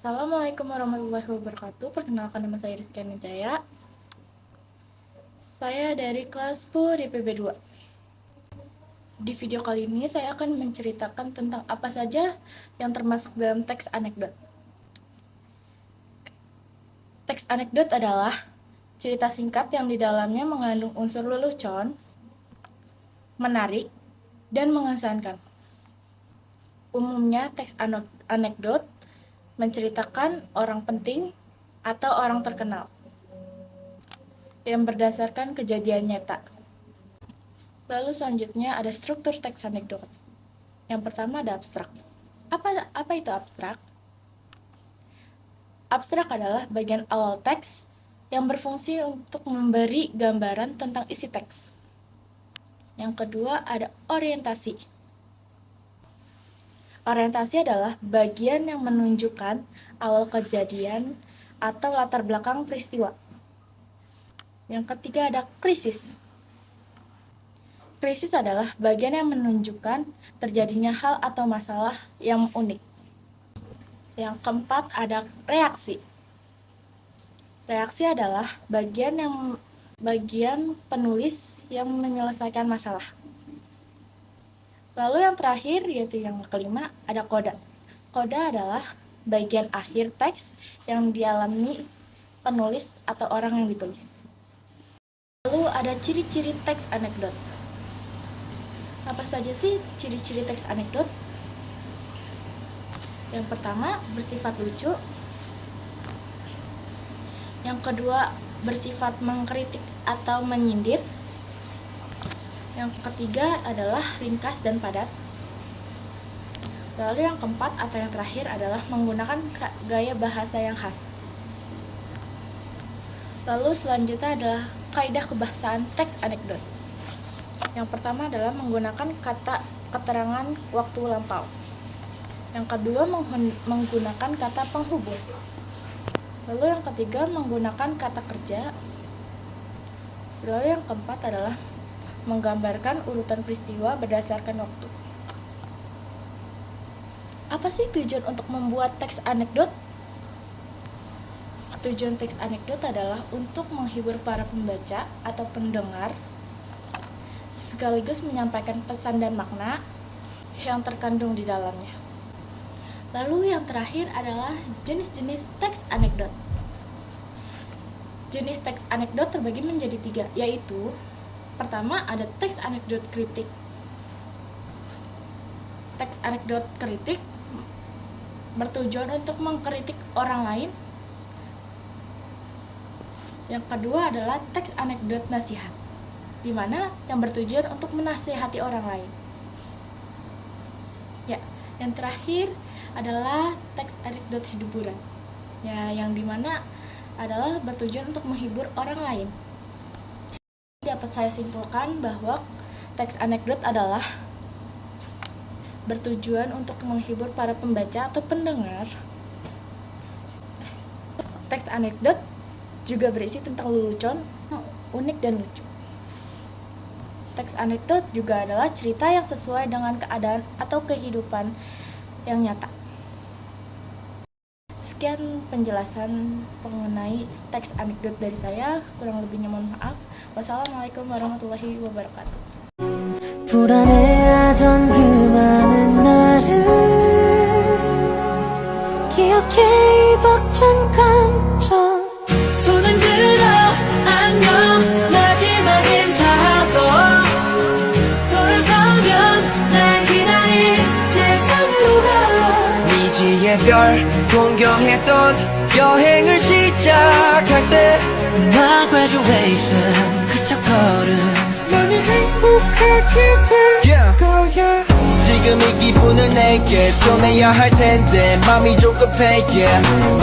Assalamualaikum warahmatullahi wabarakatuh. Perkenalkan, nama saya Rizky Anijaya. Saya dari kelas 10 DPB 2. Di video kali ini saya akan menceritakan tentang apa saja yang termasuk dalam teks anekdot. Teks anekdot adalah cerita singkat yang di dalamnya mengandung unsur lelucon, menarik, dan mengesankan. Umumnya teks anekdot menceritakan orang penting atau orang terkenal yang berdasarkan kejadian nyata. Lalu selanjutnya ada struktur teks anekdot. Yang pertama ada abstrak. Apa itu abstrak? Abstrak adalah bagian awal teks yang berfungsi untuk memberi gambaran tentang isi teks. Yang kedua ada orientasi. Orientasi adalah bagian yang menunjukkan awal kejadian atau latar belakang peristiwa. Yang ketiga ada krisis. Krisis adalah bagian yang menunjukkan terjadinya hal atau masalah yang unik. Yang keempat ada reaksi. Reaksi adalah bagian penulis yang menyelesaikan masalah. Lalu yang terakhir, yaitu yang kelima, ada koda. Koda adalah bagian akhir teks yang dialami penulis atau orang yang ditulis. Lalu ada ciri-ciri teks anekdot. Apa saja sih ciri-ciri teks anekdot? Yang pertama, bersifat lucu. Yang kedua, bersifat mengkritik atau menyindir. Yang ketiga adalah ringkas dan padat. Lalu yang keempat atau yang terakhir adalah menggunakan gaya bahasa yang khas. Lalu selanjutnya adalah kaidah kebahasaan teks anekdot. Yang pertama adalah menggunakan kata keterangan waktu lampau. Yang kedua menggunakan kata penghubung. Lalu yang ketiga menggunakan kata kerja. Lalu yang keempat adalah menggambarkan urutan peristiwa berdasarkan waktu. Apa sih tujuan untuk membuat teks anekdot? Tujuan teks anekdot adalah untuk menghibur para pembaca atau pendengar, sekaligus menyampaikan pesan dan makna yang terkandung di dalamnya. Lalu yang terakhir adalah jenis-jenis teks anekdot. Jenis teks anekdot terbagi menjadi 3, yaitu pertama ada teks anekdot kritik. Teks anekdot kritik bertujuan untuk mengkritik orang lain. Yang kedua adalah teks anekdot nasihat, di mana yang bertujuan untuk menasihati orang lain. Ya, yang terakhir adalah teks anekdot hiburan. Ya, yang dimana adalah bertujuan untuk menghibur orang lain. Dapat saya simpulkan bahwa teks anekdot adalah bertujuan untuk menghibur para pembaca atau pendengar. Teks anekdot juga berisi tentang lelucon unik dan lucu. Teks anekdot juga adalah cerita yang sesuai dengan keadaan atau kehidupan yang nyata. Sekian penjelasan mengenai teks anekdot dari saya. Kurang lebihnya mohon maaf. Wassalamualaikum warahmatullahi wabarakatuh. 불안해하던 그 많은 날을 기억해 이 벅찬 감정 손은 들어 안녕 마지막 인사하고 돌아서면 날 기다릴 세상으로 가 미지의 별 동경했던 여행을 시작할 때 My graduation 그첫 걸음 지금 이 기분을 내게 전해야 할 텐데 맘이 조급해 yeah.